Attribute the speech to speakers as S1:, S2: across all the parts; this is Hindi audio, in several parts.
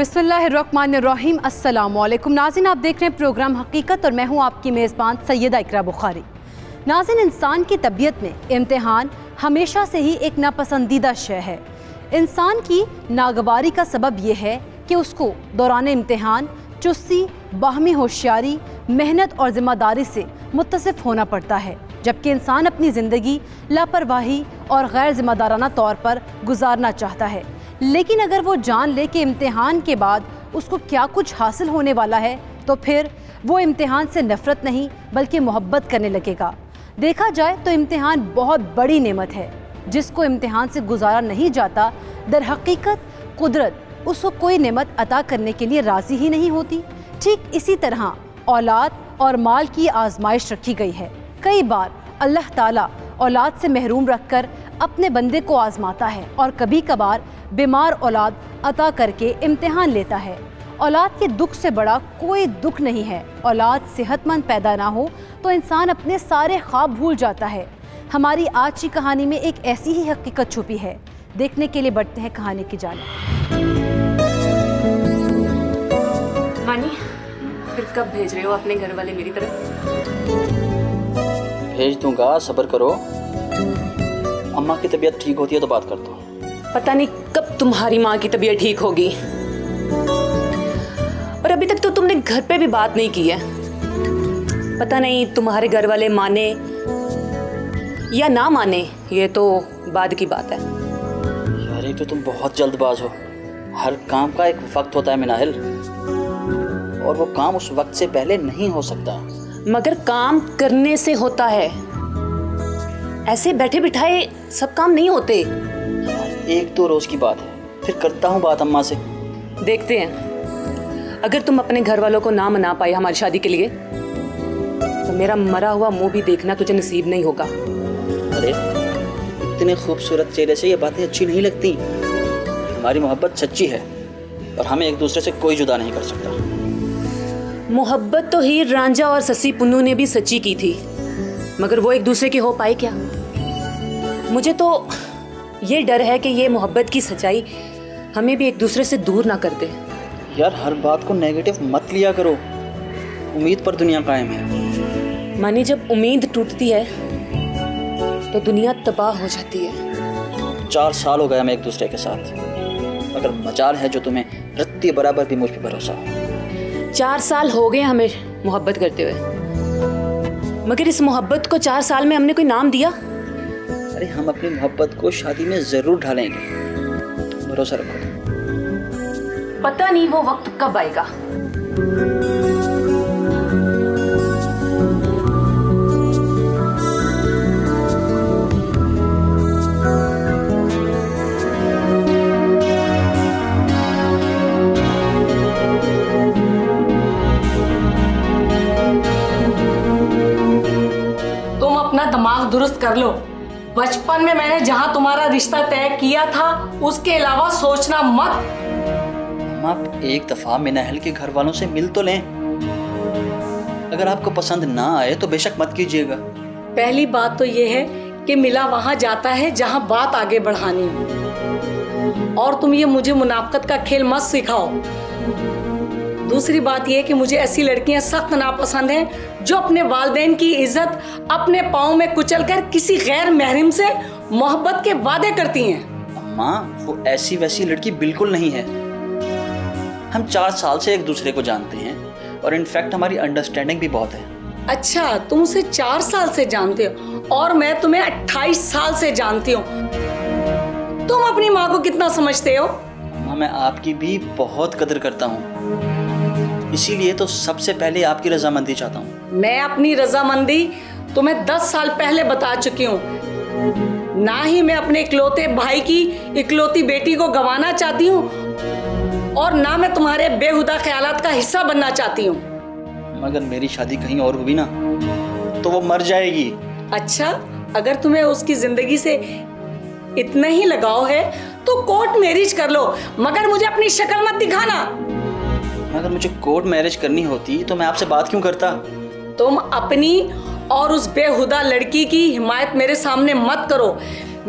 S1: बिस्मिल्लाहिर्रहमानिर्रहीम। अस्सलामुअलैकुम नाज़रीन, आप देख रहे हैं प्रोग्राम हकीकत और मैं हूं आपकी मेज़बान सैयदा इकरा बुखारी। नाज़रीन, इंसान की तबीयत में इम्तिहान हमेशा से ही एक नापसंदीदा शय है। इंसान की नागवारी का सबब यह है कि उसको दौरान इम्तिहान चुस्ती, बाहमी होशियारी, मेहनत और ज़िम्मेदारी से मुत्तसिफ होना पड़ता है, जबकि इंसान अपनी ज़िंदगी लापरवाही और गैर ज़िम्मेदाराना तौर पर गुजारना चाहता है। लेकिन अगर वो जान ले कि इम्तिहान के बाद उसको क्या कुछ हासिल होने वाला है, तो फिर वो इम्तिहान से नफ़रत नहीं बल्कि मोहब्बत करने लगेगा। देखा जाए तो इम्तिहान बहुत बड़ी नेमत है, जिसको इम्तिहान से गुजारा नहीं जाता। दर हकीकत कुदरत उसको कोई नेमत अता करने के लिए राज़ी ही नहीं होती। ठीक इसी तरह औलाद और माल की आजमाइश रखी गई है। कई बार अल्लाह ताला औलाद से महरूम रखकर अपने बंदे को आजमाता है और कभी कभार बीमार औलाद अता करके इम्तिहान लेता है। औलाद के दुख से बड़ा कोई दुख नहीं है। औलाद सेहतमंद पैदा ना हो तो इंसान अपने सारे ख्वाब भूल जाता है। हमारी आज की कहानी में एक ऐसी ही हकीकत छुपी है। देखने के लिए बढ़ते हैं कहानी की जानिब।
S2: मानी, फिर कब भेज रहे हो अपने घर वाले मेरी तरफ?
S3: भेज दूंगा, सब्र करो। अम्मा की तबीयत ठीक होती है तो बात करता हूँ।
S2: पता नहीं कब तुम्हारी माँ की तबीयत ठीक होगी, और अभी तक तो तुमने घर पे भी बात नहीं की है। पता नहीं तुम्हारे घर वाले माने या ना माने, ये तो बाद की बात है।
S3: यार, एक तो तुम बहुत जल्दबाज हो। हर काम का एक वक्त होता है मिनाहिल, और वो काम उस वक्त से पहले नहीं हो सकता।
S2: मगर काम करने से होता है, ऐसे बैठे बिठाए सब काम नहीं होते।
S3: एक तो रोज की बात है, फिर करता हूँ बात अम्मा से।
S2: देखते हैं, अगर तुम अपने घर वालों को ना मना पाए हमारी शादी के लिए, तो मेरा मरा हुआ मुंह भी देखना तुझे नसीब नहीं होगा।
S3: अरे, इतने खूबसूरत चेहरे से ये बातें अच्छी नहीं लगती। हमारी मोहब्बत सच्ची है और हमें एक दूसरे से कोई जुदा नहीं कर सकता।
S2: मोहब्बत तो हीर रांझा और ससी पुन्नू ने भी सच्ची की थी, मगर वो एक दूसरे के हो पाए क्या? मुझे तो ये डर है कि ये मोहब्बत की सच्चाई हमें भी एक दूसरे से दूर ना कर दे।
S3: यार, हर बात को नेगेटिव मत लिया करो। उम्मीद पर दुनिया कायम है।
S2: मानी, जब उम्मीद टूटती है तो दुनिया तबाह हो जाती है।
S3: 4 साल हो गए हमें एक दूसरे के साथ, मगर मजाल है जो तुम्हें रत्ती बराबर भी मुझ पर भरोसा हो।
S2: 4 साल हो गए हमें मोहब्बत करते हुए, मगर इस मोहब्बत को 4 साल में हमने कोई नाम दिया?
S3: अरे, हम अपनी मोहब्बत को शादी में जरूर ढालेंगे, भरोसा रखो।
S2: पता नहीं वो वक्त कब आएगा।
S4: तुम अपना दिमाग दुरुस्त कर लो। बचपन में मैंने जहां तुम्हारा रिश्ता तय किया था, उसके अलावा सोचना मत।
S3: आप एक दफा मिनाहिल के घर वालों से मिल तो लें। अगर आपको पसंद ना आए तो बेशक मत कीजिएगा।
S4: पहली बात तो यह है कि मिला वहां जाता है जहां बात आगे बढ़ानी हो, और तुम ये मुझे मुनाफकत का खेल मत सिखाओ। दूसरी बात यह कि मुझे ऐसी लड़कियां सख्त नापसंद हैं जो अपने वालिदैन की इज्जत अपने पाँव में कुचलकर किसी गैर महरम से मोहब्बत के वादे करती हैं।
S3: अम्मा, वो ऐसी वैसी लड़की बिल्कुल नहीं है। हम 4 साल से एक दूसरे को जानते हैं और इनफैक्ट हमारी अंडरस्टैंडिंग भी बहुत है।
S4: अच्छा, तुम उसे 4 साल से जानते हो और मैं तुम्हें 28 साल से जानती हूँ। तुम अपनी माँ को कितना समझते हो?
S3: अम्मा, मैं आपकी भी बहुत कदर करता हूँ, इसीलिए तो सबसे पहले आपकी रजामंदी चाहता हूँ।
S4: मैं अपनी रजामंदी तुम्हें 10 साल पहले बता चुकी हूँ। ना ही मैं अपने इकलौते भाई की इकलौती बेटी को गंवाना चाहती हूँ, और ना मैं तुम्हारे बेहुदा ख्यालात का हिस्सा बनना चाहती हूँ।
S3: मगर मेरी शादी कहीं और हुई ना तो वो मर जाएगी।
S4: अच्छा, अगर तुम्हें उसकी जिंदगी से इतना ही लगाव है तो कोर्ट मैरिज कर लो, मगर मुझे अपनी शक्ल मत दिखाना।
S3: अगर मुझे कोर्ट मैरिज करनी होती तो मैं आपसे बात क्यों करता?
S4: तुम अपनी और उस बेहुदा लड़की की हिमायत मेरे सामने मत करो।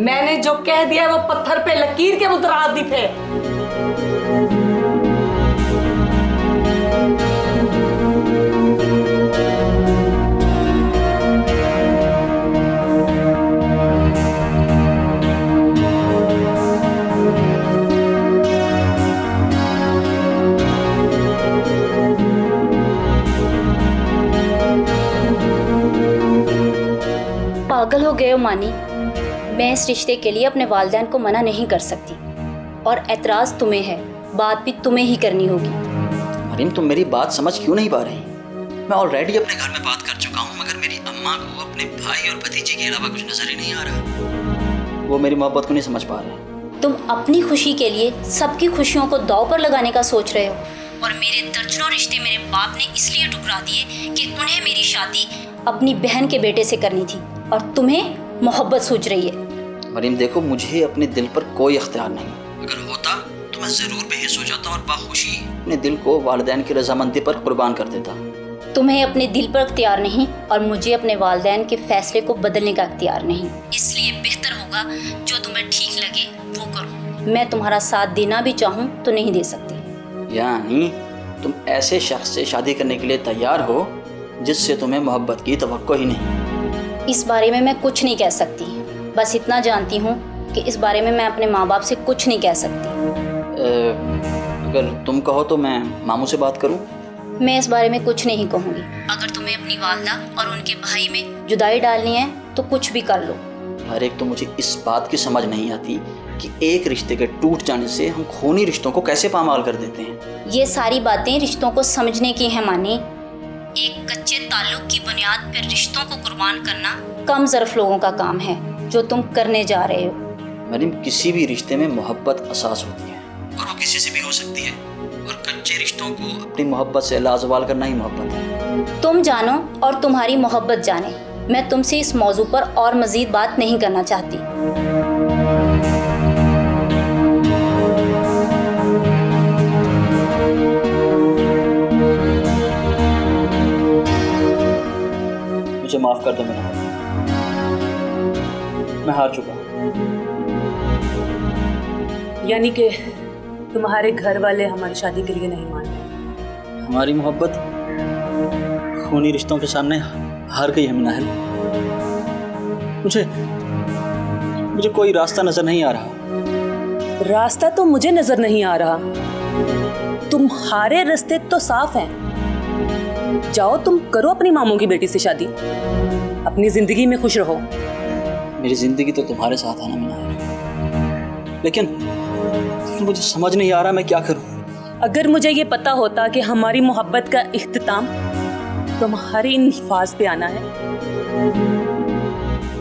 S4: मैंने जो कह दिया वो पत्थर पे लकीर के मुतरादिफ है।
S5: पागल हो गए हो मानी? मैं इस रिश्ते के लिए अपने वालिदैन को मना नहीं कर सकती और एतराज़ तुम्हें है, बात भी तुम्हें ही करनी होगी।
S3: मरीम, तुम मेरी बात समझ क्यों नहीं पा रही? मैं ऑलरेडी अपने घर में बात कर चुका हूँ, मगर मेरी अम्मा को अपने भाई और भतीजे के अलावा कुछ नजर ही नहीं आ रहा। वो मेरी मोहब्बत को नहीं समझ पा रहे।
S5: तुम अपनी खुशी के लिए सबकी खुशियों को दांव पर लगाने का सोच रहे हो और मेरे दर्जनों रिश्ते मेरे बाप ने इसलिए ठुकरा दिए कि उन्हें मेरी शादी अपनी बहन के बेटे से करनी थी और तुम्हें मोहब्बत सूझ रही है।
S3: मरीम देखो, मुझे अपने दिल पर कोई इख्तियार नहीं। अगर होता तो मैं ज़रूर बेहिस हो जाता और बाखुशी अपने दिल को वालिदैन की रजामंदी पर कुर्बान कर देता।
S5: तुम्हें अपने दिल पर इख्तियार नहीं और मुझे अपने वालिदैन के फैसले को बदलने का इख्तियार नहीं, इसलिए बेहतर होगा जो तुम्हें ठीक लगे वो करो। मैं तुम्हारा साथ देना भी चाहूँ तो नहीं दे सकती।
S3: यानी तुम ऐसे शख्स से शादी करने के लिए तैयार हो जिससे तुम्हें मोहब्बत की तवक्को ही नहीं?
S5: इस बारे में मैं कुछ नहीं कह सकती, बस इतना जानती हूँ कि इस बारे में मैं अपने माँ बाप से कुछ नहीं कह सकती।
S3: अगर तुम कहो तो मैं मामू से बात करूँ?
S5: मैं इस बारे में कुछ नहीं कहूँगी। अगर तुम्हें अपनी वालदा और उनके भाई में जुदाई डालनी है तो कुछ भी कर लो।
S3: हर एक तो मुझे इस बात की समझ नहीं आती कि एक रिश्ते के टूट जाने से हम खूनी रिश्तों को कैसे पामाल कर देते हैं।
S5: ये सारी बातें रिश्तों को समझने की हैं मानी। एक कच्चे ताल्लुक की बुनियाद पर रिश्तों को कुर्बान करना कम ज़र्फ लोगों का काम है, जो तुम करने जा रहे हो।
S3: मरीम, किसी भी रिश्ते में मोहब्बत असास होती है और वो किसी से भी हो सकती है, और कच्चे रिश्तों को अपनी मोहब्बत से लाजवाल करना ही मोहब्बत है।
S5: तुम जानो और तुम्हारी मोहब्बत जाने। मैं तुमसे इस मौजू पर और मज़ीद बात नहीं करना चाहती।
S3: मुझे माफ कर दो मेरा, मैं हार चुका हूँ।
S2: यानी कि तुम्हारे घर वाले हमारी शादी के लिए नहीं मान रहे?
S3: हमारी मोहब्बत खूनी रिश्तों के सामने हार गई है मिनाहल। मुझे कोई रास्ता नजर नहीं आ रहा।
S2: रास्ता तो मुझे नजर नहीं आ रहा, तुम्हारे रास्ते तो साफ हैं। जाओ, तुम करो अपनी मामू की बेटी से शादी, अपनी जिंदगी में खुश रहो।
S3: मेरी जिंदगी तो तुम्हारे साथ है ना मिनाहल, लेकिन मुझे समझ नहीं आ रहा मैं क्या करूं।
S2: अगर मुझे ये पता होता कि हमारी मोहब्बत का इख्तिताम तुम्हारे इन अल्फाज पे आना है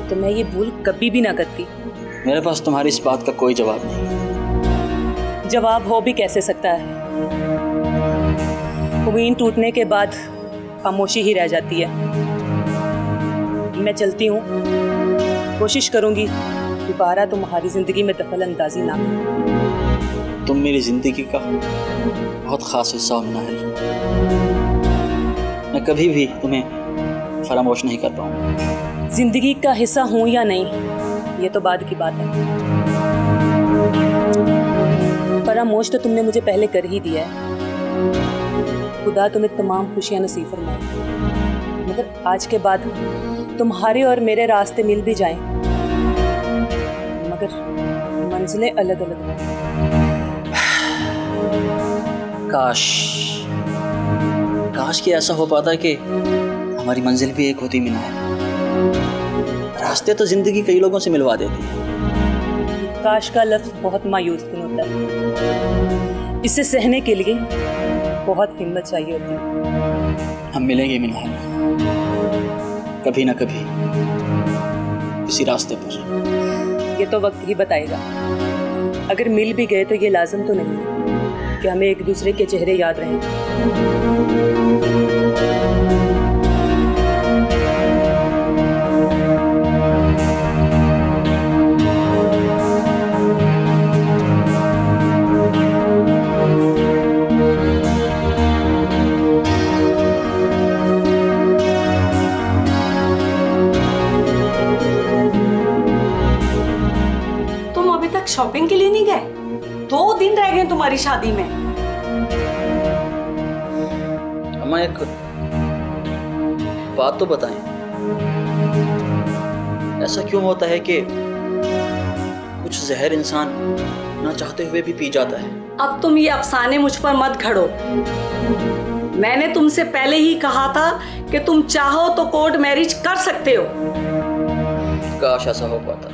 S2: तो मैं ये भूल कभी भी ना करती।
S3: मेरे पास तुम्हारी इस बात का कोई जवाब नहीं।
S2: जवाब हो भी कैसे सकता है? उम्मीद टूटने के बाद खामोशी ही रह जाती है। मैं चलती हूँ, कोशिश करूँगी दोबारा तुम्हारी ज़िंदगी में दखल अंदाजी ना करूं।
S3: तुम मेरी ज़िंदगी का बहुत ख़ास हिस्सा हो मिनाहल। मैं कभी भी तुम्हें फरामोश नहीं कर पाऊँगा।
S2: ज़िंदगी का हिस्सा हूँ या नहीं, ये तो बाद की बात है। फरामोश तो तुमने मुझे पहले कर ही दिया है। खुदा तुम्हें तमाम खुशियाँ नसीब फरमाए। मगर आज के बाद तुम्हारे और मेरे रास्ते मिल भी जाएं, मगर मंजिलें अलग अलग हों।
S3: काश कि ऐसा हो पाता कि हमारी मंजिल भी एक होती मिनाहल। रास्ते तो जिंदगी कई लोगों से मिलवा देती है।
S2: काश का लफ्ज़ बहुत मायूस कुन होता है। इसे सहने के लिए बहुत हिम्मत चाहिए होती है।
S3: हम मिलेंगे मिनाहल, कभी ना कभी किसी रास्ते पर।
S2: ये तो वक्त ही बताएगा। अगर मिल भी गए तो ये लाजम तो नहीं है कि हमें एक दूसरे के चेहरे याद रहें।
S4: शॉपिंग के लिए नहीं गए? 2 दिन रह गए तुम्हारी शादी में।
S3: अम्मा, एक बात तो बताएं, ऐसा क्यों होता है कि कुछ जहर इंसान ना चाहते हुए भी पी जाता है?
S4: अब तुम ये अफसाने मुझ पर मत घड़ो। मैंने तुमसे पहले ही कहा था कि तुम चाहो तो कोर्ट मैरिज कर सकते हो।
S3: काश ऐसा हो पाता।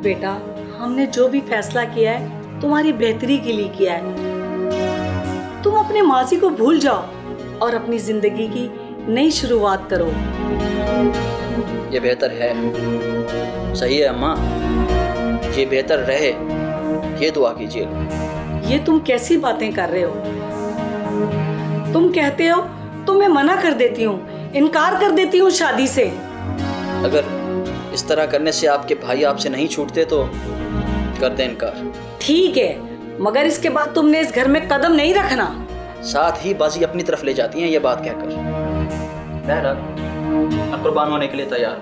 S4: बेटा, हमने जो भी फैसला किया है तुम्हारी बेहतरी के लिए किया है। तुम अपने माजी को भूल जाओ और अपनी जिंदगी की नई शुरुआत करो।
S3: ये बेहतर है। सही है अम्मा, ये बेहतर रहे, ये दुआ कीजिए।
S4: ये तुम कैसी बातें कर रहे हो? तुम कहते हो तो मैं मना कर देती हूँ, इनकार कर देती हूँ शादी से।
S3: अगर इस तरह करने से आपके भाई आपसे नहीं छूटते तो कर दें इनकार।
S4: ठीक है, मगर इसके बाद तुमने इस घर में कदम नहीं रखना।
S3: साथ ही बाजी अपनी तरफ ले जाती हैं ये बात कहकर। बहरहाल अब कुर्बान होने के लिए तैयार।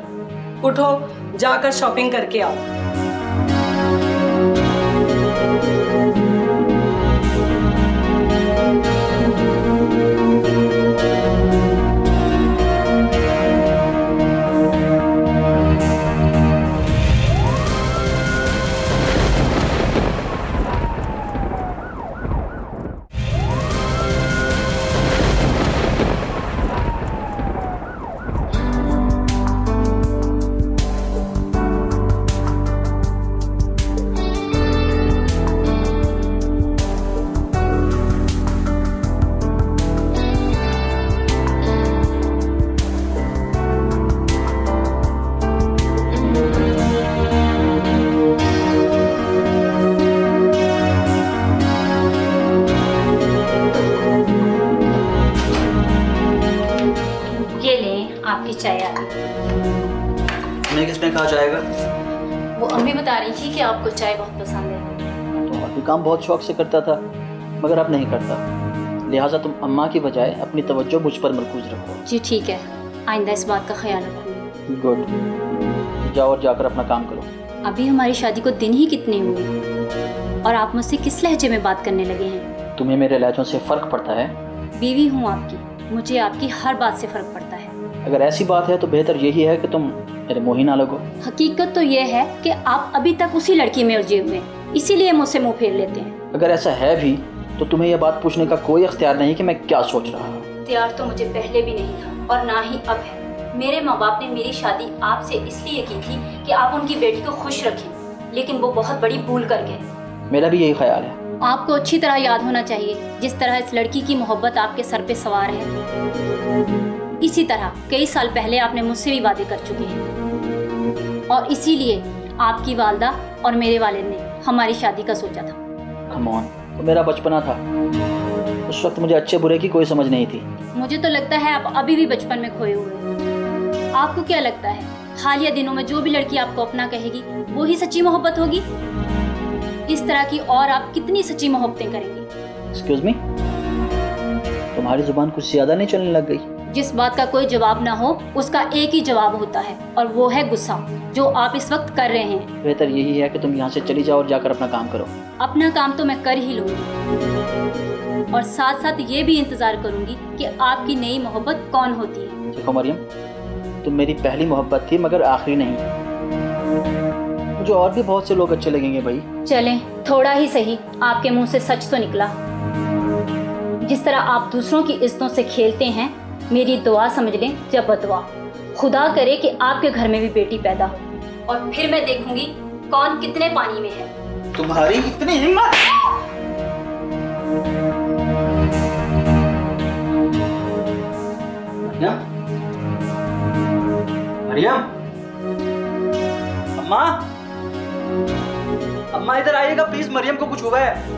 S4: उठो, जाकर शॉपिंग करके आओ।
S5: आपकी चाय आ गई।
S3: उन्हें किसने कहा जाएगा?
S5: वो अम्मी बता रही थी कि आपको चाय बहुत पसंद है।
S3: तो और भी काम बहुत शौक से करता था, मगर अब नहीं करता। लिहाजा तुम अम्मा की बजाय अपनी तवज्जो मुझ पर मरकूज रखो।
S5: जी ठीक है, आइंदा इस बात का ख्याल रखूँगी।
S3: गुड, जाओ और जाकर अपना काम करो।
S5: अभी हमारी शादी को दिन ही कितने हुए और आप मुझसे किस लहजे में बात करने लगे हैं?
S3: तुम्हें मेरे लहजों से फ़र्क पड़ता है?
S5: बीवी हूँ आपकी, मुझे आपकी हर बात से फ़र्क पड़ता है।
S3: अगर ऐसी बात है तो बेहतर यही है कि तुम मेरे मुँह ही ना लगो।
S5: हकीकत तो ये है कि आप अभी तक उसी लड़की में उलझे हुए हैं, इसीलिए मुझसे मुंह फेर लेते हैं।
S3: अगर ऐसा है भी तो तुम्हें यह बात पूछने का कोई इख्तियार नहीं कि मैं क्या सोच रहा हूँ।
S5: इख्तियार तो मुझे पहले भी नहीं था और ना ही अब है। मेरे माँ बाप ने मेरी शादी आपसे इसलिए की थी कि आप उनकी बेटी को खुश रखें, लेकिन वो बहुत बड़ी भूल कर गए।
S3: मेरा भी यही ख्याल है।
S5: आपको अच्छी तरह याद होना चाहिए, जिस तरह इस लड़की की मोहब्बत आपके सर पे सवार है, इसी तरह कई साल पहले आपने मुझसे भी वादे कर चुके हैं और इसीलिए आपकी वालदा और मेरे वालिद ने हमारी शादी का सोचा था।
S3: कम ऑन, वो मेरा बचपना था। उस वक्त मुझे अच्छे बुरे की कोई समझ नहीं थी।
S5: मुझे तो लगता है आप अभी भी बचपन में खोए हुए हैं। आपको क्या लगता है हालिया दिनों में जो भी लड़की आपको अपना कहेगी वो ही सच्ची मोहब्बत होगी? इस तरह की और आप कितनी सच्ची मोहब्बतें करेंगे?
S3: एक्सक्यूज मी, तुम्हारी जुबान कुछ ज्यादा नहीं चलने लग गई?
S5: जिस बात का कोई जवाब ना हो उसका एक ही जवाब होता है और वो है गुस्सा, जो आप इस वक्त कर रहे हैं।
S3: बेहतर यही है कि तुम यहाँ से चली जाओ और जाकर अपना काम करो।
S5: अपना काम तो मैं कर ही लूंगी और साथ साथ ये भी इंतजार करूंगी कि आपकी नई मोहब्बत कौन होती है।
S3: देखो मरियम, तुम मेरी पहली मोहब्बत थी मगर आखिरी नहीं। मुझे और भी बहुत से लोग अच्छे लगेंगे भाई।
S5: चलें, थोड़ा ही सही आपके मुंह से सच तो निकला। जिस तरह आप दूसरों की इज्जतों से खेलते हैं, मेरी दुआ समझ लें जब बदुआ। खुदा करे कि आपके घर में भी बेटी पैदा हो और फिर मैं देखूंगी कौन कितने पानी में है।
S3: तुम्हारी इतनी हिम्मत! मरियम, मरियम, अम्मा, अम्मा इधर आइएगा प्लीज, मरियम को कुछ हुआ है।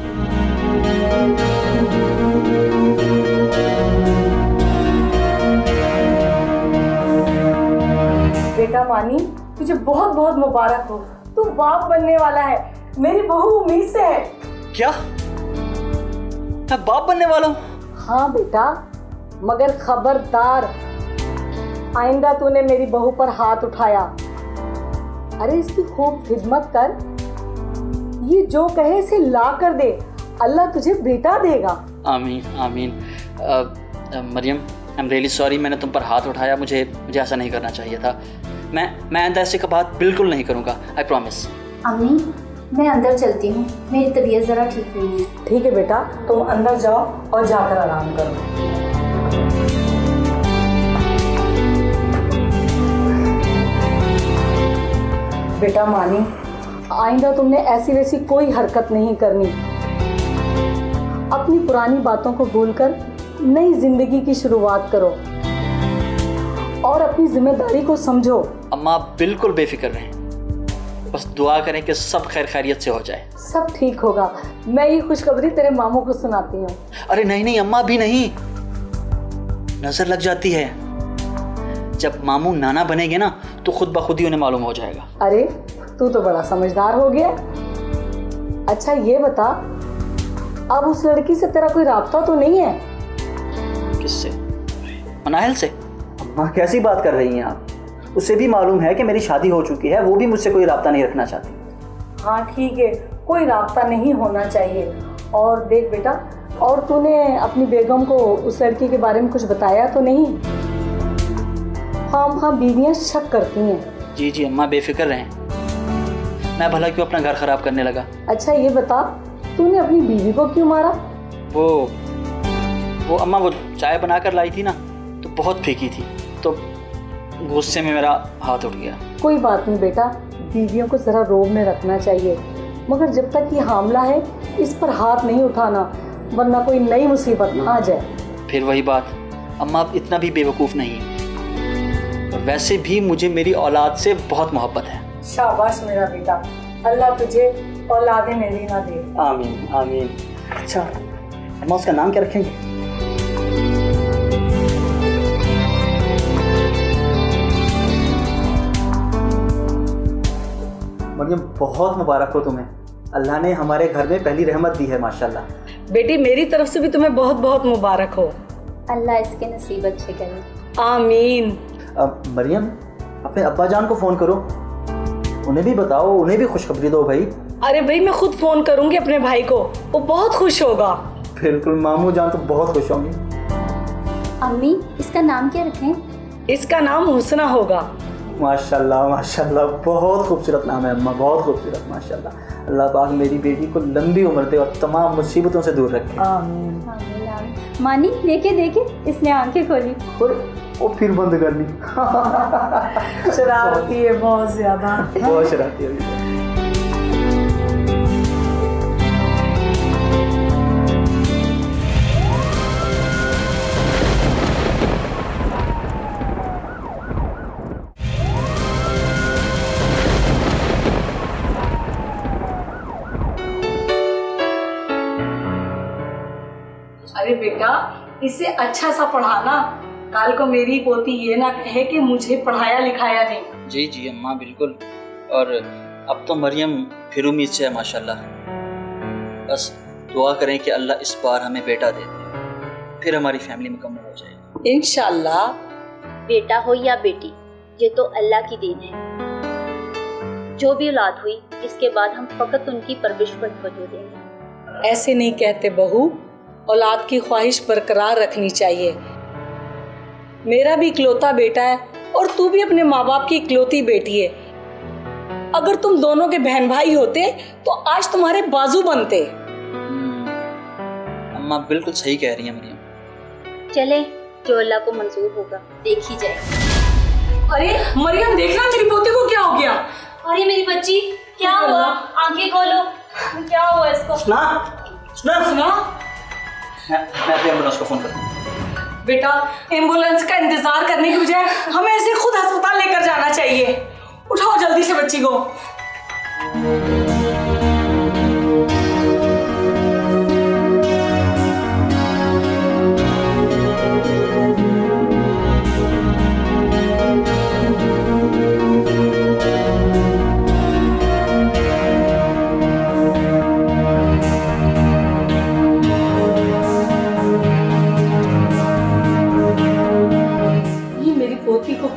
S4: बेटा मानी, तुझे बहुत बहुत मुबारक हो। तू बाप बनने वाला है। मेरी बहू उम्मीद से है।
S3: क्या मैं बाप बनने वाला हूँ?
S4: हाँ बेटा, मगर खबरदार, आइंदा तूने मेरी बहू पर हाथ उठाया। अरे इसकी खूब खिदमत कर, ये जो कहे इसे ला कर दे, अल्लाह तुझे बेटा देगा।
S3: आमीन आमीन। Mariam, I am really sorry, मैंने तुम पर हाथ उठाया। मुझे ऐसा नहीं करना चाहिए था। मैं आइंदा ऐसे का बात बिल्कुल नहीं करूँगा, आई प्रॉमिस।
S5: अम्मी, मैं अंदर चलती हूँ, मेरी तबीयत ज़रा ठीक नहीं है।
S4: ठीक है बेटा, तुम अंदर जाओ और जाकर आराम करो। बेटा मानी, आइंदा तुमने ऐसी वैसी कोई हरकत नहीं करनी। अपनी पुरानी बातों को भूलकर नई जिंदगी की शुरुआत करो और अपनी जिम्मेदारी को समझो।
S3: अम्मा आप बिल्कुल बेफिक्र रहें, बस दुआ करें कि सब खैर खैरियत से हो जाए।
S4: सब ठीक होगा। मैं ये खुशखबरी तेरे मामू को सुनाती हूँ।
S3: अरे नहीं नहीं अम्मा, अभी नहीं, नजर लग जाती है। जब मामू नाना बनेंगे ना तो खुद ब खुद ही उन्हें मालूम हो जाएगा।
S4: अरे तू तो बड़ा समझदार हो गया। अच्छा ये बता, अब उस लड़की से तेरा कोई राब्ता तो नहीं है?
S3: किससे? मनाहिल से? अम्मा कैसी बात कर रही हैं आप? उसे भी मालूम है कि मेरी शादी हो चुकी है, वो भी मुझसे कोई राब्ता नहीं रखना चाहती।
S4: हाँ ठीक है, कोई राब्ता नहीं होना चाहिए। और देख बेटा, और तूने अपनी बेगम को उस लड़की के बारे में कुछ बताया तो नहीं? हाँ बीवियाँ शक करती हैं।
S3: जी जी अम्मा बेफिक्र रहें, मैं भला क्यों अपना घर खराब करने लगा।
S4: अच्छा ये बता, तूने अपनी बीवी को क्यों मारा?
S3: वो अम्मा वो चाय बना कर लाई थी ना, तो बहुत फीकी थी, तो गुस्से में मेरा हाथ उठ गया।
S4: कोई बात नहीं बेटा, बीवियों को ज़रा रोब में रखना चाहिए, मगर जब तक ये हामला है इस पर हाथ नहीं उठाना, वरना कोई नई मुसीबत ना आ जाए।
S3: फिर वही बात, अम्मा आप इतना भी बेवकूफ़ नहीं है। वैसे भी मुझे मेरी औलाद से बहुत मोहब्बत है।
S4: शाबाश मेरा बेटा, अल्लाह तुझे औलादे मेरी ना दे।
S3: आमीन आमीन। अच्छा अम्मा उसका नाम क्या रखेंगे? मरियम बहुत मुबारक हो तुम्हें, अल्लाह ने हमारे घर में पहली रहमत दी है माशाल्लाह।
S4: बेटी मेरी तरफ से भी तुम्हें बहुत बहुत मुबारक हो।
S5: अल्लाह इसके नसीब अच्छे करे।
S4: आमीन।
S3: मरियम अपने अब्बा जान को फ़ोन करो, उन्हें भी बताओ, उन्हें भी खुशखबरी दो भाई।
S4: अरे भाई मैं खुद फ़ोन करूंगी अपने भाई को, वो बहुत खुश होगा।
S3: बिल्कुल, मामू जान तो बहुत खुश होंगे।
S5: अम्मी इसका नाम क्या रखें?
S4: इसका नाम हुस्ना होगा।
S3: माशाल्लाह माशाल्लाह, बहुत खूबसूरत नाम है अम्मा, बहुत खूबसूरत माशाल्लाह। अल्लाह पाक मेरी बेटी को लंबी उम्र दे और तमाम मुसीबतों से दूर रखे।
S4: आमीन।
S5: आमीन आमीन। मानी देखे देखे, इसने आंखें खोली।
S3: वो फिर बंद कर ली।
S4: शरारती है बहुत ज़्यादा।
S3: बहुत शरारती है।
S4: अरे बेटा इसे अच्छा सा पढ़ाना, कल को मेरी पोती ये ना कहे कि मुझे पढ़ाया लिखाया नहीं।
S3: जी जी अम्मा बिल्कुल। और अब तो मरियम फिर उम्मीद से है माशाल्लाह। बस दुआ करें कि अल्लाह इस बार हमें बेटा दे दे, फिर हमारी फैमिली मुकम्मल हो जाएगी
S4: इंशाल्लाह।
S5: बेटा हो या बेटी, ये तो अल्लाह की देन है। जो भी औलाद हुई इसके बाद हम फकत उनकी परवरिश पर तवज्जो देंगे।
S4: ऐसे नहीं कहते बहू, औलाद की ख्वाहिश बरकरार रखनी चाहिए। मेरा भी इकलौता बेटा है और तू भी अपने माँ बाप की इकलौती बेटी है। अगर तुम दोनों के बहन भाई होते तो आज तुम्हारे बाजू बनते।
S3: अम्मा बिल्कुल सही कह रही हैं मरियम।
S5: चले, जो अल्लाह को मंजूर होगा देखी जाए।
S4: अरे मरियम देखना मेरी पोती को क्या हो गया।
S5: अरे मेरी बच्ची क्या हुआ? आंखें खोलो, क्या हुआ इसको?
S3: सुना सुना
S4: सुना
S3: मैं एम्बुलेंस को फ़ोन करता हूँ।
S4: बेटा एम्बुलेंस का इंतजार करने की बजाय हमें ऐसे खुद अस्पताल लेकर जाना चाहिए। उठाओ जल्दी से बच्ची को।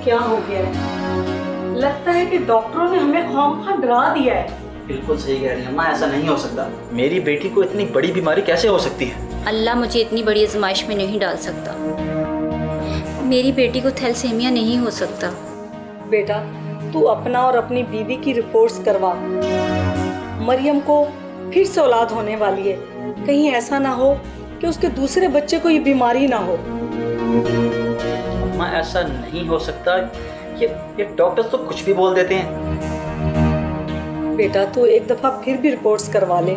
S4: क्या हो गया है? लगता है कि डॉक्टरों ने हमें ख्वामखा डरा दिया है।
S3: बिल्कुल सही कह रही हैं अम्मा, ऐसा नहीं हो सकता। मेरी बेटी को इतनी बड़ी बीमारी कैसे हो सकती है?
S5: अल्लाह मुझे इतनी बड़ी आजमाइश में नहीं डाल सकता। मेरी बेटी को थैलेसीमिया नहीं हो सकता।
S4: बेटा तू अपना और अपनी बीवी की रिपोर्ट्स करवा। मरियम को फिर से औलाद होने वाली है, कहीं ऐसा ना हो कि उसके दूसरे बच्चे को ये बीमारी ना हो।
S3: अम्मा ऐसा नहीं हो सकता, ये डॉक्टर्स तो कुछ भी बोल देते हैं।
S4: बेटा तू एक दफा फिर भी रिपोर्ट्स करवा ले।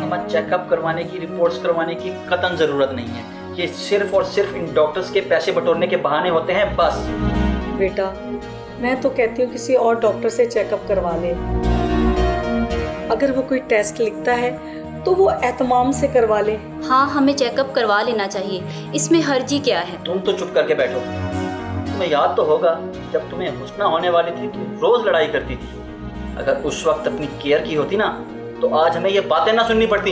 S3: अम्मा, चेकअप करवाने की, रिपोर्ट्स करवाने की कतई ज़रूरत नहीं है। ये सिर्फ और सिर्फ इन डॉक्टर्स के पैसे बटोरने के बहाने होते हैं, बस।
S4: बेटा मैं तो कहती हूँ किसी और डॉक्टर से चेकअप करवा ले। अगर वो कोई टेस्ट लिखता है तो वो एहतमाम से करवा ले।
S5: हाँ, हमें चेकअप करवा लेना चाहिए, इसमें हर्जी क्या है।
S3: तुम तो चुप करके बैठो। तुम्हें याद तो होगा जब तुम्हें हुस्ना होने वाली थी, तुम रोज़ लड़ाई करती थी। अगर उस वक्त अपनी केयर की होती ना, तो आज हमें ये बातें ना सुननी पड़ती।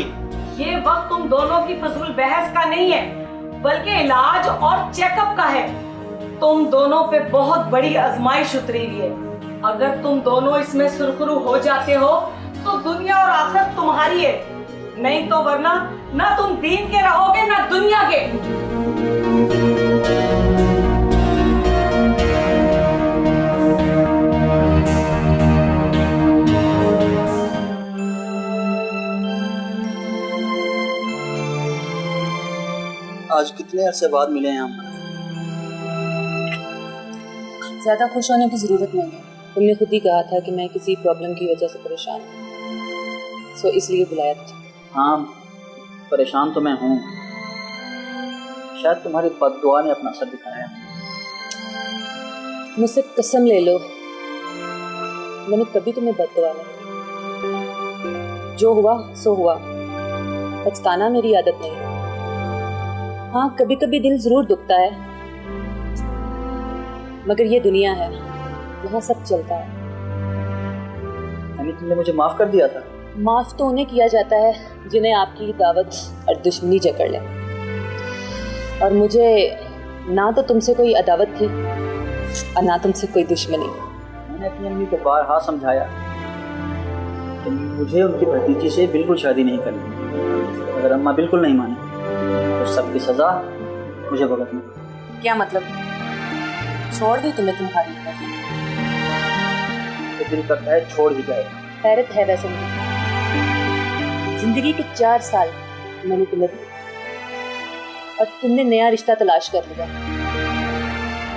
S4: ये वक्त तुम दोनों की फजूल बहस का नहीं है, बल्कि इलाज और चेकअप का है। तुम दोनों पे बहुत बड़ी आजमाइश उतरी हुई है। अगर तुम दोनों इसमें सुरखरू हो जाते हो तो दुनिया और आखिरत तुम्हारी है, नहीं तो वरना ना तुम दीन के रहोगे ना दुनिया के।
S3: आज कितने अरसे बाद मिले हैं हम।
S2: ज़्यादा खुश होने की ज़रूरत नहीं है। तुमने खुद ही कहा था कि मैं किसी प्रॉब्लम की वजह से परेशान हूँ, सो इसलिए बुलाया था।
S3: हाँ, परेशान तो मैं हूँ। शायद तुम्हारी बद्दुआ ने अपना असर दिखाया।
S2: मुझसे कसम ले लो, मैंने कभी तुम्हें बद्दुआ नहीं। जो हुआ सो हुआ, पछताना मेरी आदत नहीं है। हाँ, कभी कभी दिल जरूर दुखता है, मगर ये दुनिया है, यहाँ सब चलता है।
S3: यानी तुमने मुझे माफ़ कर दिया था?
S2: माफ़ तो उन्हें किया जाता है जिन्हें आपकी दावत और दुश्मनी जकड़ ले। और मुझे ना तो तुमसे कोई अदावत थी और ना तुमसे कोई दुश्मनी।
S3: मैंने अपनी अम्मी को बारहा समझाया कि मुझे उनकी भतीजी से बिल्कुल शादी नहीं करनी। अगर अम्मा बिल्कुल नहीं मानी तो सबकी सज़ा मुझे भुगतनी।
S2: क्या मतलब? छोड़ दी तुम्हें तुम्हारी
S3: तो दिल करता है छोड़ ही जाए।
S2: हैरत है वैसे मुझे, जिंदगी के 4 साल मैंने तुम्हें दिए और तुमने नया रिश्ता तलाश कर लिया,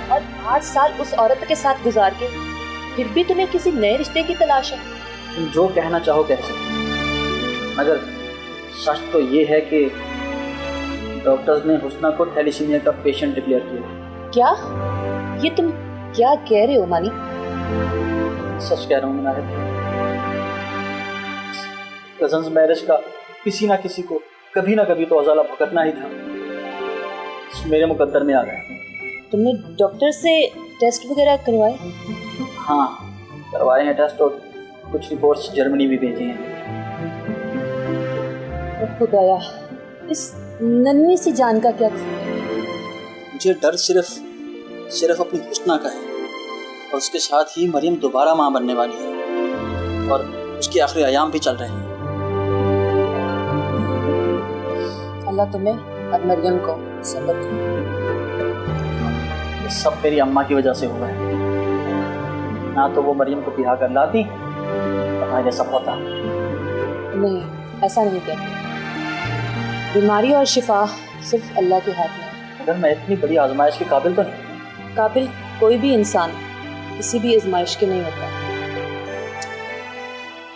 S2: और 8 साल उस औरत के साथ गुजार के फिर भी तुम्हें किसी नए रिश्ते की तलाश है।
S3: तुम जो कहना चाहो कह सकते, मगर सच तो ये है कि डॉक्टर्स ने हुस्ना को थैलीसीमिया का पेशेंट डिक्लेयर किया।
S2: क्या? ये तुम क्या कह रहे हो मानी?
S3: सच कह रहा हूँ मुनाहिद। कज़न्स मैरिज का किसी ना किसी को कभी ना कभी तो अज़ाला भुगतना ही था। मेरे मुकद्दर में आ गया।
S2: तुमने डॉक्टर से टेस्ट वगैरह करवाए?
S3: हाँ, करवाए हैं टेस्ट और कुछ रिपोर्ट्स जर्मनी भी भेजी हैं।
S2: खुदाया, इस नन्ही सी जान का क्या?
S3: मुझे डर सिर्फ अपनी हुस्ना का है, और उसके साथ ही मरियम दोबारा माँ बनने वाली है और उसके आखिरी अयाम भी चल रहे हैं।
S2: अल्लाह तुम्हें और मरियम को सबक दे।
S3: ये सब मेरी अम्मा की वजह से हुआ है। ना तो वो मरियम को ब्याह कर लाती और ना ये सब होता।
S2: नहीं, ऐसा नहीं कहते। बीमारी और शिफा सिर्फ अल्लाह के हाथ में है।
S3: अगर मैं इतनी बड़ी आजमाइश के काबिल तो नहीं।
S2: काबिल कोई भी इंसान किसी भी आजमाइश के नहीं होता।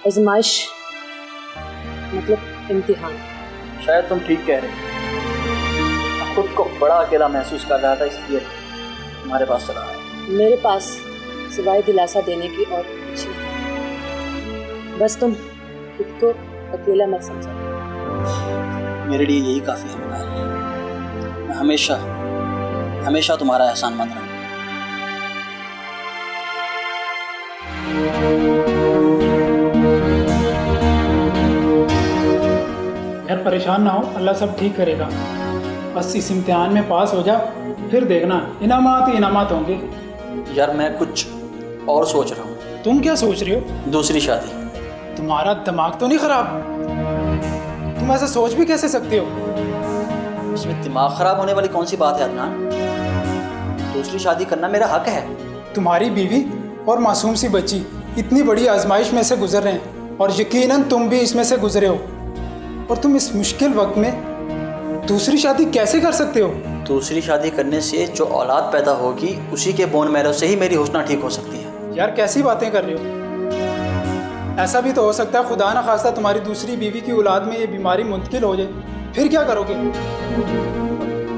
S2: आजमाइश मतलब इम्तिहान।
S3: शायद तुम ठीक कह रहे हो। मैं खुद को बड़ा अकेला महसूस कर रहा था, इसलिए तुम्हारे पास चला आया।
S2: मेरे पास सिवाय दिलासा देने की और कुछ नहीं। बस तुम खुद को अकेला मत समझो।
S3: मेरे लिए यही काफ़ी है मुनाहिद। मैं हमेशा तुम्हारा एहसानमंद रहूँगा।
S6: यार परेशान ना हो, अल्लाह सब ठीक करेगा। बस इस इम्तिहान में पास हो जा, फिर देखना इनामात ही इनामात होंगे।
S3: यार मैं कुछ और सोच रहा हूँ।
S6: तुम क्या सोच रहे हो?
S3: दूसरी शादी।
S6: तुम्हारा दिमाग तो नहीं खराब? तुम ऐसा सोच भी कैसे सकते हो?
S3: इसमें दिमाग ख़राब होने वाली कौन सी बात है अदनान? दूसरी शादी करना मेरा हक है।
S6: तुम्हारी बीवी और मासूम सी बच्ची इतनी बड़ी आजमाइश में से गुजर रहे हैं, और यकीनन तुम भी इसमें से गुजरे हो, और तुम इस मुश्किल वक्त में दूसरी शादी कैसे कर सकते हो?
S3: दूसरी शादी करने से जो औलाद पैदा होगी उसी के बोन मैरो से ही मेरी हुस्ना ठीक हो सकती है।
S6: यार कैसी बातें कर रहे हो? ऐसा भी तो हो सकता है खुदा न खास्ता तुम्हारी दूसरी बीवी की औलाद में ये बीमारी मुंतकिल हो जाए, फिर क्या करोगे?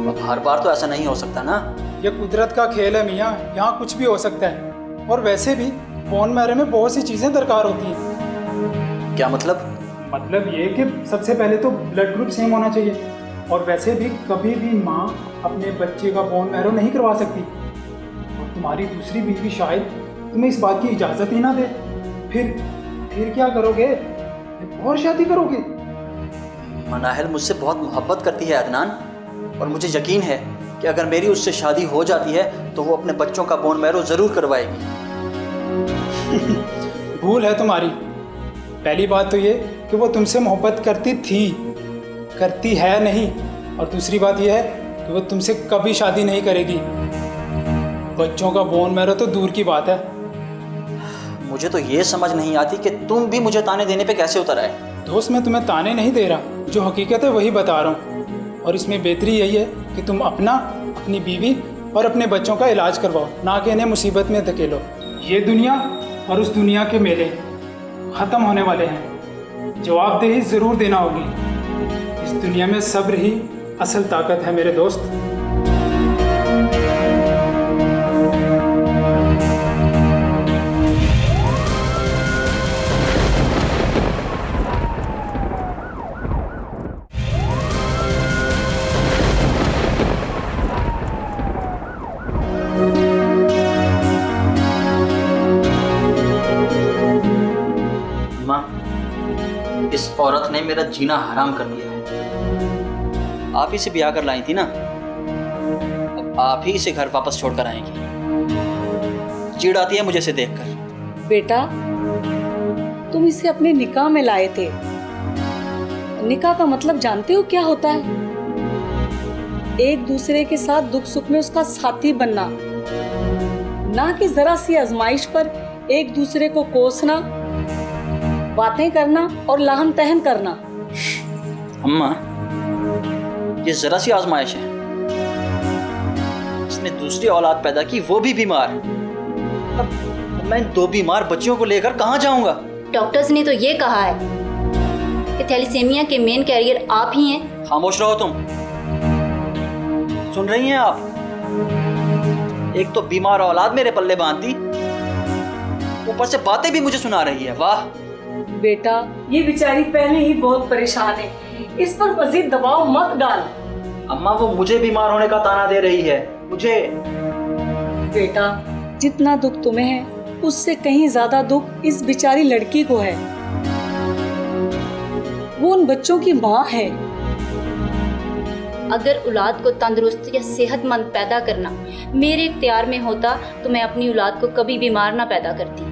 S3: अब हर बार तो ऐसा नहीं हो सकता ना।
S6: ये कुदरत का खेल है मियाँ, यहाँ कुछ भी हो सकता है। और वैसे भी बोन मैरो में बहुत सी चीज़ें दरकार होती हैं।
S3: क्या मतलब?
S6: मतलब ये कि सबसे पहले तो ब्लड ग्रुप सेम होना चाहिए, और वैसे भी कभी भी माँ अपने बच्चे का बोन मैरो नहीं करवा सकती। और तुम्हारी दूसरी बीवी शायद तुम्हें इस बात की इजाज़त ही ना दे। फिर क्या करोगे? और शादी करोगे?
S3: मनाहिल मुझसे बहुत मोहब्बत करती है अदनान, और मुझे यकीन है कि अगर मेरी उससे शादी हो जाती है तो वो अपने बच्चों का बोन मैरो ज़रूर करवाएगी।
S6: भूल है तुम्हारी। पहली बात तो ये कि वो तुमसे मोहब्बत करती है नहीं, और दूसरी बात यह है कि वो तुमसे कभी शादी नहीं करेगी। बच्चों का बोन मैरो तो दूर की बात है।
S3: मुझे तो ये समझ नहीं आती कि तुम भी मुझे ताने देने पे कैसे उतर आए।
S6: दोस्त, मैं तुम्हें ताने नहीं दे रहा, जो हकीकत है वही बता रहा हूँ। और इसमें बेहतरी यही है कि तुम अपनी बीवी और अपने बच्चों का इलाज करवाओ, ना कि इन्हें मुसीबत में धकेलो। ये दुनिया और उस दुनिया के मेले ख़त्म होने वाले हैं, जवाबदेही ज़रूर देना होगी। इस दुनिया में सब्र ही असल ताकत है मेरे दोस्त।
S3: इस औरत ने मेरा जीना हराम कर दिया है। आप ही से ब्याह कर लाई थी ना, अब आप ही इसे घर वापस छोड़कर आएंगी। चिढ़ आती है मुझे इसे देखकर।
S4: बेटा, तुम इसे अपने निकाह में लाए थे। निकाह का मतलब जानते हो क्या होता है? एक दूसरे के साथ दुख सुख में उसका साथी बनना, ना कि जरा सी आजमाइश पर एक दूसरे को कोसना, बातें करना और लहन तहन करना।
S3: अम्मा, ये जरा सी आजमाइश है। इसने दूसरी औलाद पैदा की, वो भी बीमार। अब मैं इन 2 बीमार बच्चियों को लेकर कहाँ जाऊंगा?
S5: डॉक्टर्स ने तो ये कहा है कि थैलीसीमिया के मेन कैरियर आप ही हैं।
S3: खामोश रहो तुम। सुन रही हैं आप? एक तो बीमार औलाद मेरे पल्ले बांधती, ऊपर से बातें भी मुझे सुना रही है। वाह
S4: बेटा, ये बेचारी पहले ही बहुत परेशान है, इस पर मजीद दबाव मत डाल।
S3: अम्मा, वो मुझे बीमार होने का ताना दे रही है, मुझे।
S4: बेटा, जितना दुख तुम्हें है उससे कहीं ज्यादा दुख इस बेचारी लड़की को है। वो उन बच्चों की माँ है।
S5: अगर औलाद को तंदुरुस्त या सेहतमंद पैदा करना मेरे इख्तियार में होता तो मैं अपनी औलाद को कभी बीमार ना पैदा करती।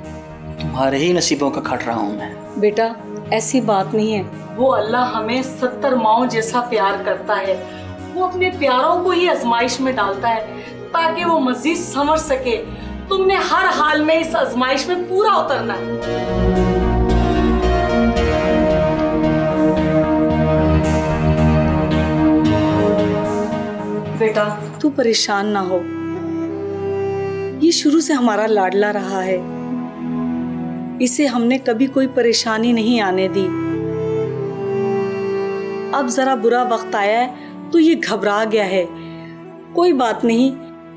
S3: तुम्हारे ही नसीबों का खट रहा हूँ मैं।
S4: बेटा, ऐसी बात नहीं है। वो अल्लाह हमें 70 माओं जैसा प्यार करता है। वो अपने प्यारों को ही आजमाइश में डालता है ताकि वो मजीद समझ सके। तुमने हर हाल में इस आजमाइश में पूरा उतरना है। बेटा, तू परेशान ना हो। ये शुरू से हमारा लाडला रहा है, इसे हमने कभी कोई परेशानी नहीं आने दी। अब जरा बुरा वक्त आया है तो ये घबरा गया है। कोई बात नहीं,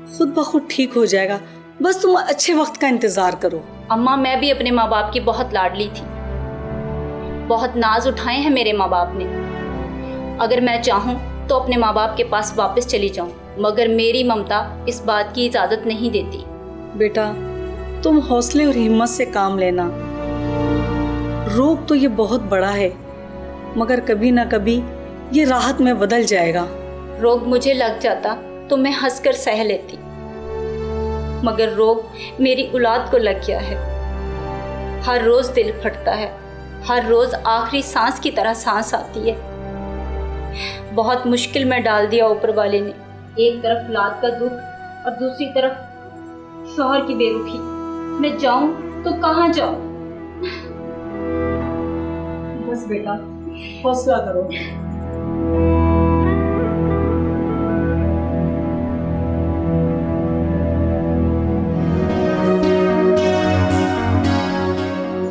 S4: खुद ब खुद ठीक हो जाएगा। बस तुम अच्छे वक्त का इंतजार करो।
S5: अम्मा, मैं भी अपने माँ बाप की बहुत लाडली थी। बहुत नाज उठाए हैं मेरे माँ बाप ने। अगर मैं चाहूँ तो अपने माँ बाप के पास वापस चली जाऊँ, मगर मेरी ममता इस बात की इजाज़त नहीं देती।
S4: बेटा, तुम हौसले और हिम्मत से काम लेना। रोग तो ये बहुत बड़ा है, मगर कभी ना कभी ये राहत में बदल जाएगा।
S5: रोग मुझे लग जाता तो मैं हंसकर सह लेती, मगर रोग मेरी औलाद को लग गया है। हर रोज दिल फटता है, हर रोज आखिरी सांस की तरह सांस आती है। बहुत मुश्किल में डाल दिया ऊपर वाले ने। एक तरफ औलाद का दुख और दूसरी तरफ शौहर की बेरुखी। मैं जाऊं तो कहाँ जाऊं?
S4: बस बेटा, हौसला करो।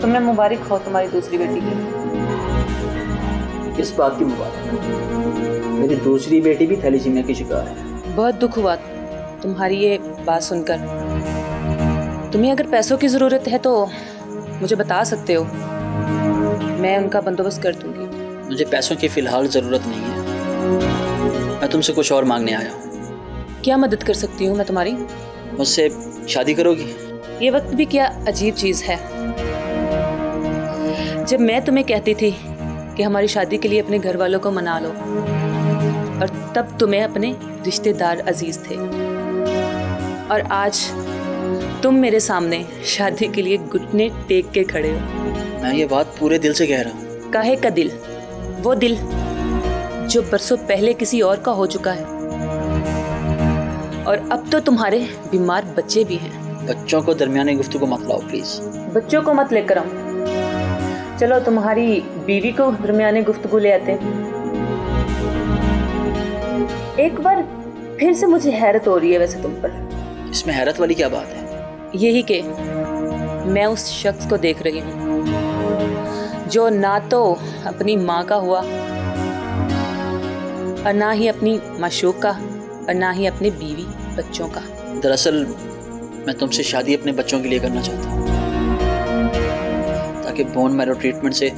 S2: तुमने मुबारक हो तुम्हारी दूसरी बेटी की।
S3: किस बात की मुबारक? मेरी दूसरी बेटी भी थैलीसीमिया की शिकार है।
S2: बहुत दुख हुआ तुम्हारी ये बात सुनकर। तुम्हें अगर पैसों की ज़रूरत है तो मुझे बता सकते हो, मैं उनका बंदोबस्त कर दूंगी।
S3: मुझे पैसों की फ़िलहाल ज़रूरत नहीं है, मैं तुमसे कुछ और मांगने आया हूँ।
S2: क्या मदद कर सकती हूँ मैं तुम्हारी?
S3: मुझसे शादी करोगी?
S2: ये वक्त भी क्या अजीब चीज़ है। जब मैं तुम्हें कहती थी कि हमारी शादी के लिए अपने घर वालों को मना लो, और तब तुम्हें अपने रिश्तेदार अजीज थे, और आज तुम मेरे सामने शादी के लिए घुटने टेक के खड़े हो।
S3: मैं ये बात पूरे दिल से कह रहा हूँ।
S2: काहे का दिल? वो दिल जो बरसों पहले किसी और का हो चुका है, और अब तो तुम्हारे बीमार बच्चे भी हैं।
S3: बच्चों को दरमियाने गुफ्तगू मत लाओ प्लीज़।
S2: बच्चों को मत लेकर आऊं। चलो तुम्हारी बीवी को दरमियाने गुफ्तगू ले आते हैं। एक बार फिर से मुझे हैरत हो रही है वैसे तुम पर।
S3: इसमें हैरत वाली क्या बात है?
S2: यही कि मैं उस शख्स को देख रही हूँ जो ना तो अपनी माँ का हुआ, और ना ही अपनी माशूक का, और ना ही अपने बीवी बच्चों का।
S3: दरअसल मैं तुमसे शादी अपने बच्चों के लिए करना चाहता हूँ, ताकि बोन मैरो ट्रीटमेंट से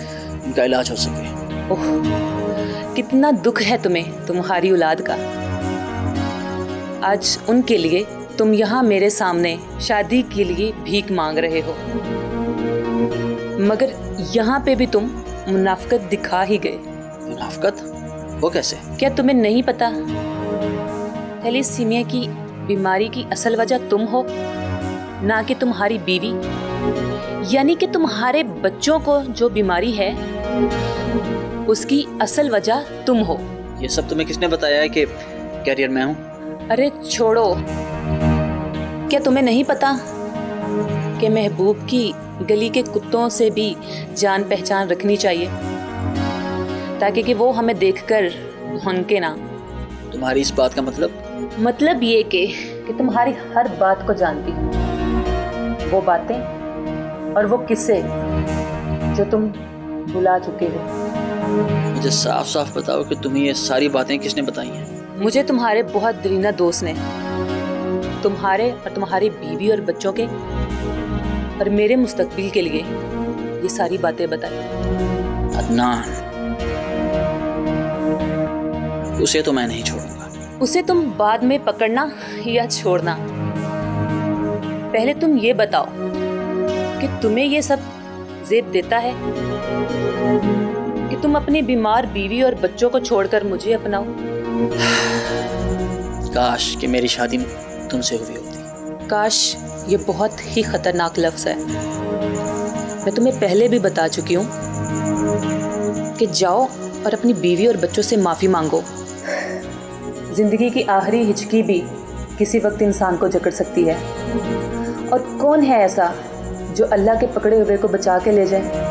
S3: उनका इलाज हो सके।
S2: ओह, कितना दुख है तुम्हें तुम्हारी औलाद का। आज उनके लिए तुम यहाँ मेरे सामने शादी के लिए भीख मांग रहे हो, मगर यहाँ पे भी तुम मुनाफिकत दिखा ही गए।
S3: मुनाफिकत? वो कैसे?
S2: क्या तुम्हें नहीं पता थैलीसीमिया की बीमारी की असल वजह तुम हो, ना कि तुम्हारी बीवी? यानी कि तुम्हारे बच्चों को जो बीमारी है उसकी असल वजह तुम हो।
S3: ये सब तुम्हें किसने बताया है कि कैरियर में हूँ?
S2: अरे छोड़ो, क्या तुम्हें नहीं पता कि महबूब की गली के कुत्तों से भी जान पहचान रखनी चाहिए, ताकि कि वो हमें देखकर भौंके ना।
S3: तुम्हारी इस बात का मतलब?
S2: मतलब ये कि तुम्हारी हर बात को जानती हूँ, वो बातें और वो किस्से जो तुम भुला चुके हो।
S3: मुझे साफ साफ बताओ कि तुम्हें ये सारी बातें किसने बताई हैं?
S2: मुझे तुम्हारे बहुत दरीना दोस्त ने तुम्हारे और तुम्हारी बीवी और बच्चों के और मेरे मुस्तकबिल के लिए ये सारी बातें बताई।
S3: अदनान, उसे तो मैं नहीं छोड़ूंगा।
S2: उसे तुम बाद में पकड़ना या छोड़ना। पहले तुम ये बताओ कि तुम्हें ये सब ज़ेब देता है कि तुम अपनी बीमार बीवी और बच्चों को छोड़कर मुझे अपनाओ।
S3: काश कि मेरी शादी तुमसे हुई होती।
S2: काश ये बहुत ही खतरनाक लफ्ज़ है। मैं तुम्हें पहले भी बता चुकी हूँ कि जाओ और अपनी बीवी और बच्चों से माफ़ी मांगो। ज़िंदगी की आखिरी हिचकी भी किसी वक्त इंसान को जकड़ सकती है, और कौन है ऐसा जो अल्लाह के पकड़े हुए को बचा के ले जाए।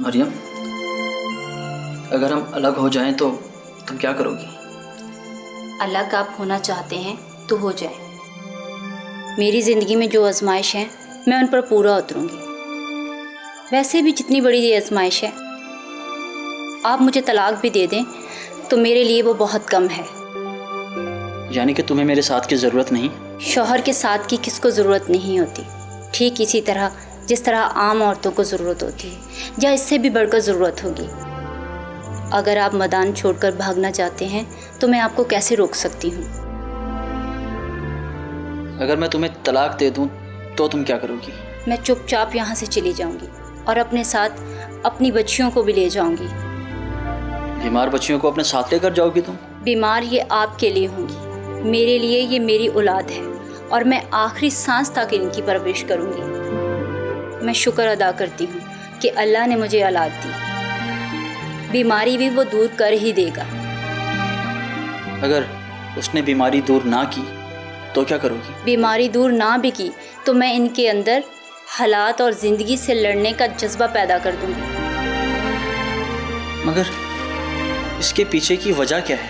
S3: मरियम, अगर हम अलग हो जाएं तो तुम क्या करोगी?
S5: अलग आप होना चाहते हैं तो हो जाए। मेरी ज़िंदगी में जो आजमाइश है मैं उन पर पूरा उतरूंगी। वैसे भी जितनी बड़ी ये आजमाइश है, आप मुझे तलाक भी दे दें तो मेरे लिए वो बहुत कम है।
S3: यानी कि तुम्हें मेरे साथ की ज़रूरत नहीं?
S5: शौहर के साथ की किसको ज़रूरत नहीं होती, ठीक इसी तरह जिस तरह आम औरतों को ज़रूरत होती है, या इससे भी बढ़कर ज़रूरत होगी। अगर आप मैदान छोड़कर भागना चाहते हैं तो मैं आपको कैसे रोक सकती हूँ?
S3: अगर मैं तुम्हें तलाक दे दूं तो तुम क्या करोगी?
S5: मैं चुपचाप यहाँ से चली जाऊँगी और अपने साथ अपनी बच्चियों को भी ले जाऊँगी।
S3: बीमार बच्चियों को अपने साथ लेकर जाओगी तुम?
S5: बीमार ये आपके लिए होंगी, मेरे लिए ये मेरी औलाद है, और मैं आखिरी सांस तक इनकी परवरिश करूँगी। मैं शुक्र अदा करती हूँ कि अल्लाह ने मुझे औलाद दी। बीमारी भी वो दूर कर ही देगा।
S3: अगर उसने बीमारी दूर ना की तो क्या करोगी?
S5: बीमारी दूर ना भी की तो मैं इनके अंदर हालात और ज़िंदगी से लड़ने का जज्बा पैदा कर दूंगी।
S3: मगर इसके पीछे की वजह क्या है?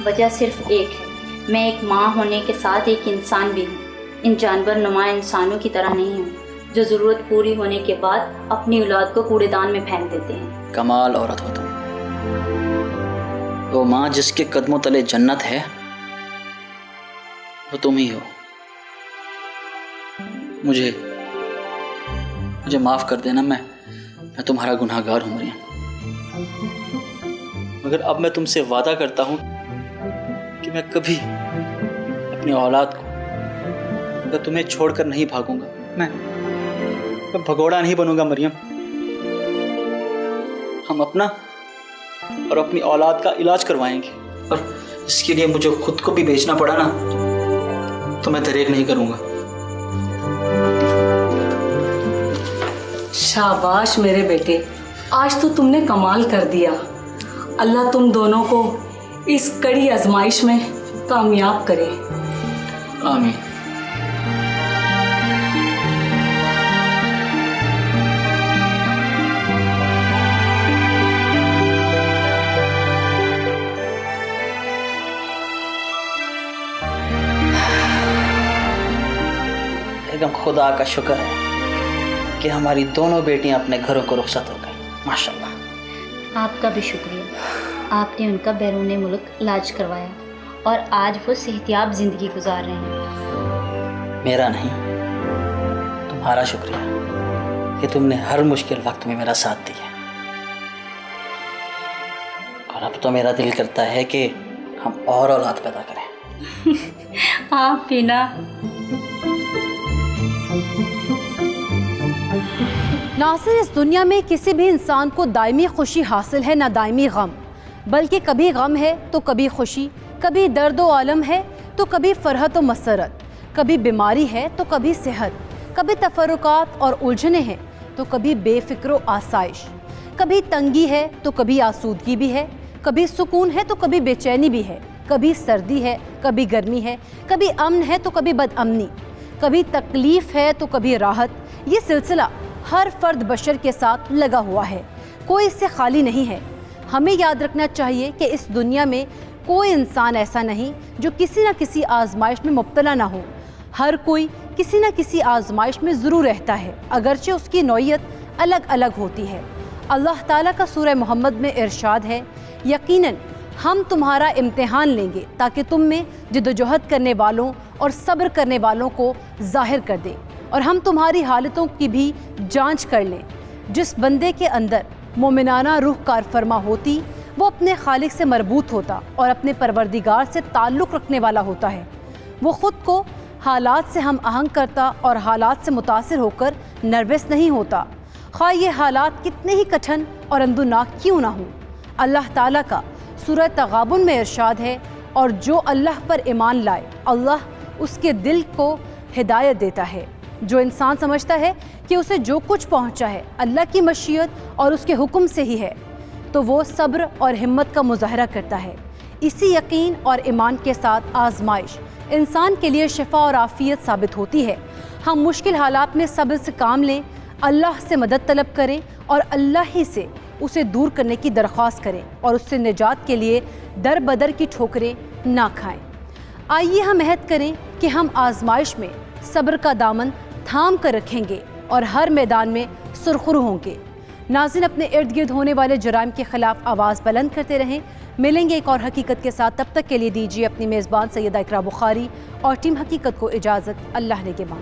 S5: वजह सिर्फ एक है, मैं एक माँ होने के साथ एक इंसान भी हूँ। इन जानवर नुमा इंसानों की तरह नहीं हूँ जो ज़रूरत पूरी होने के बाद अपनी औलाद को कूड़ेदान में फेंक देते हैं।
S3: कमाल औरत हो तुम। वो माँ जिसके कदमों तले जन्नत है वो तुम ही हो। मुझे माफ़ कर देना, मैं तुम्हारा गुनहगार हूँ मरियम। मगर अब मैं तुमसे वादा करता हूँ कि मैं कभी अपनी औलाद को तुम्हें छोड़कर नहीं भागूंगा। मैं भगोड़ा नहीं बनूंगा मरियम। हम अपना और अपनी औलाद का इलाज करवाएंगे, और इसके लिए मुझे खुद को भी बेचना पड़ा ना तो मैं दरेक नहीं करूंगा।
S4: शाबाश मेरे बेटे, आज तो तुमने कमाल कर दिया। अल्लाह तुम दोनों को इस कड़ी आजमाइश में कामयाब करे।
S3: आमीन। एकदम खुदा का शुक्र है कि हमारी दोनों बेटियां अपने घरों को रुखसत हो गई। माशाल्लाह।
S5: आपका भी शुक्रिया, आपने उनका बैरून मुल्क इलाज करवाया और आज वो सेहतियाब ज़िंदगी गुजार रहे हैं।
S3: मेरा नहीं, तुम्हारा शुक्रिया कि तुमने हर मुश्किल वक्त में मेरा साथ दिया। और अब तो मेरा दिल करता है कि हम और औलाद पैदा करें।
S5: आप भी ना।
S1: नाज़रीन, इस दुनिया में किसी भी इंसान को दायमी खुशी हासिल है ना दायमी गम, बल्कि कभी गम है तो कभी खुशी, कभी दर्द व आलम है तो कभी फरहत व मसरत, कभी बीमारी है तो कभी सेहत, कभी तफरुकात और उलझने हैं तो कभी बेफिक्र व आसाइश, कभी तंगी है तो कभी आसूदगी भी है, कभी सुकून है तो कभी बेचैनी भी है, कभी सर्दी है कभी गर्मी है, कभी अमन है तो कभी बदअमनी, कभी तकलीफ़ है तो कभी राहत। ये सिलसिला हर फर्द बशर के साथ लगा हुआ है, कोई इससे खाली नहीं है। हमें याद रखना चाहिए कि इस दुनिया में कोई इंसान ऐसा नहीं जो किसी न किसी आजमाइश में मुब्तला ना हो। हर कोई किसी न किसी आजमाइश में ज़रूर रहता है, अगरचे उसकी नौइयत अलग अलग होती है। अल्लाह ताला का सूरह मोहम्मद में इरशाद है, यकीनन हम तुम्हारा इम्तिहान लेंगे ताकि तुम में जिद्दोजहद करने वालों और सब्र करने वालों को ज़ाहिर कर दें, और हम तुम्हारी हालतों की भी जांच कर लें। जिस बंदे के अंदर मोमिनाना रूह कारफरमा होती वो अपने खालिक से मरबूत होता और अपने परवरदिगार से ताल्लुक़ रखने वाला होता है। वो ख़ुद को हालात से हम आहंग करता और हालात से मुतासिर होकर नर्वस नहीं होता, ख़्वाह ये हालात कितने ही कठिन और अंदुनाक क्यों ना हों। अल्लाह ताला का सूरह तगाबुन में इरशाद है, और जो अल्लाह पर ईमान लाए अल्लाह उसके दिल को हिदायत देता है। जो इंसान समझता है कि उसे जो कुछ पहुंचा है अल्लाह की मशीयत और उसके हुक्म से ही है, तो वो सब्र और हिम्मत का मुजाहरा करता है। इसी यकीन और ईमान के साथ आजमाइश इंसान के लिए शिफा और आफियत साबित होती है। हम मुश्किल हालात में सब्र से काम लें, अल्लाह से मदद तलब करें और अल्लाह ही से उसे दूर करने की दरख्वास्त करें और उससे निजात के लिए दर बदर की ठोकरें ना खाएं। आइए हम अहद करें कि हम आजमाइश में सब्र का दामन थाम कर रखेंगे और हर मैदान में सुरखरू होंगे। नाज़रीन, अपने इर्द गिर्द होने वाले जराइम के ख़िलाफ़ आवाज़ बुलंद करते रहें। मिलेंगे एक और हकीकत के साथ, तब तक के लिए दीजिए अपनी मेज़बान सैयदा इकरा बुखारी और टीम हकीकत को इजाज़त। अल्लाह ने के बाद।